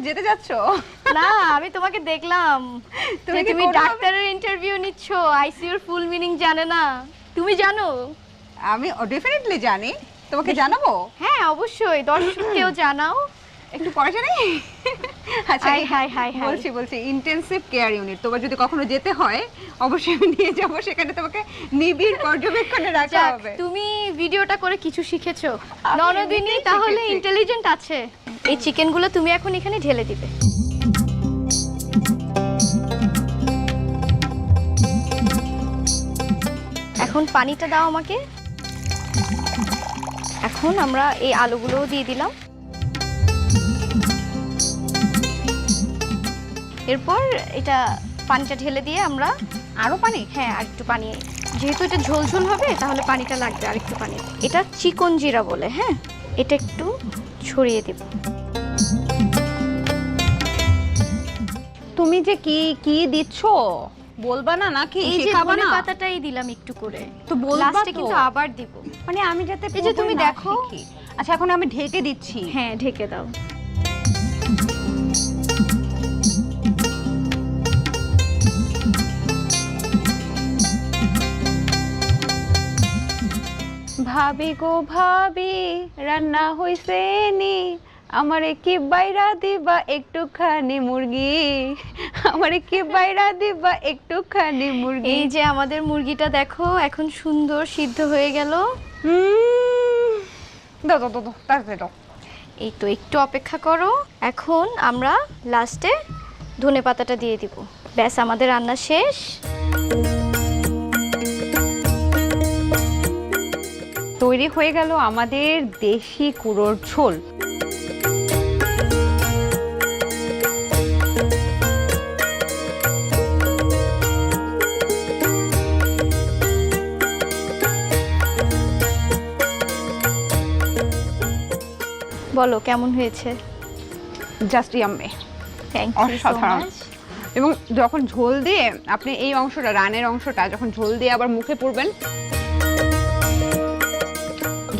যেতে যাচ্ছ? না, আমি তোমাকে দেখলাম তুমি ডাক্তারের ইন্টারভিউ নিচ্ছ, আইসিইউর ফুল মিনিং জানে না। তুমি জানো? আমি ডেফিনেটলি জানি। তোমাকে জানাবো? হ্যাঁ অবশ্যই, দর্শককেও জানাও। একটু পরে জানি। আচ্ছা হাই বলছি ইন্টেনসিভ কেয়ার ইউনিট। তোমার যদি কখনো যেতে হয় অবশ্যই আমি নিয়ে যাব, সেখানে তোমাকে নিবিড় পর্যবেক্ষণে রাখা হবে। তুমি ভিডিওটা করে কিছু শিখেছো। ননদিনী তাহলে ইন্টেলিজেন্ট আছে। এই চিকেনগুলো তুমি এখন এখানে ঢেলে দিবে। এখন পানিটা দাও আমাকে। এখন আমরা এই আলুগুলোও দিয়ে দিলাম। এরপর এটা পানিটা ঢেলে দিয়ে আমরা আরো পানি? হ্যাঁ আর একটু পানি, যেহেতু এটা ঝোল ঝোল হবে তাহলে পানিটা লাগবে আর একটু পানি। এটা চিকন জিরা বলে, হ্যাঁ এটা একটু ছড়িয়ে দেব। তুমি যে কি কি দিচ্ছ বলবা না নাকি? এই যে শেখাবা ধনে না? পাতাটাই দিলাম একটু করে, তো বলবা লাস্টে তো। কিন্তু আবার দিব। মানে আমি যাতে এই যে তুমি পুরোপুরি না দেখো। শিখি। আচ্ছা এখন আমি ঢেকে দিচ্ছি। হ্যাঁ ঢেকে দাও। ভাবি গো ভাবি, রান্না হইছে নি, আমারে কি বাইরা দিবা একটুখানি মুরগি, আমারে কি বাইরা দিবা একটুখানি মুরগি। এই যে আমাদের মুরগিটা দেখো এখন সুন্দর সিদ্ধ হয়ে গেল। দাও দাও দাও তাড়াতাড়ি দাও। এই তো একটু অপেক্ষা করো। এখন আমরা লাস্টে ধনে পাতাটা দিয়ে দিব। ব্যাস আমাদের রান্না শেষ। তৈরি হয়ে গেল আমাদের দেশি কুড়োর ঝোল। বলো কেমন হয়েছে? Just yummy, thank you so অসাধারণ। মাচ। এবং যখন ঝোল দিয়ে আপনি এই অংশটা, রানের অংশটা যখন ঝোল দিয়ে আবার মুখে পুরবেন,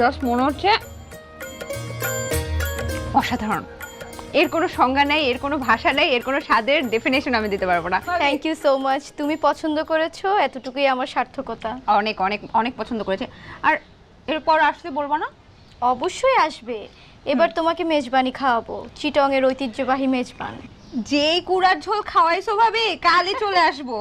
জাস্ট মনে হচ্ছে অসাধারণ। এর কোনো সংজ্ঞা নেই, এর কোনো ভাষা নেই, এর কোনো স্বাদের ডেফিনেশন আমি দিতে পারবো না। Thank you so much. তুমি পছন্দ করেছো, এতটুকুই আমার সার্থকতা। অনেক অনেক অনেক পছন্দ করেছে। আর এরপর আসতে বলবো না? অবশ্যই আসবে। এবার তোমাকে মেজবানি খাওয়াবো, চিটং এর ঐতিহ্যবাহী মেজবান। যেই কুড়ার ঝোল খাওয়াইছো ভাবি, কালই চলে আসবো।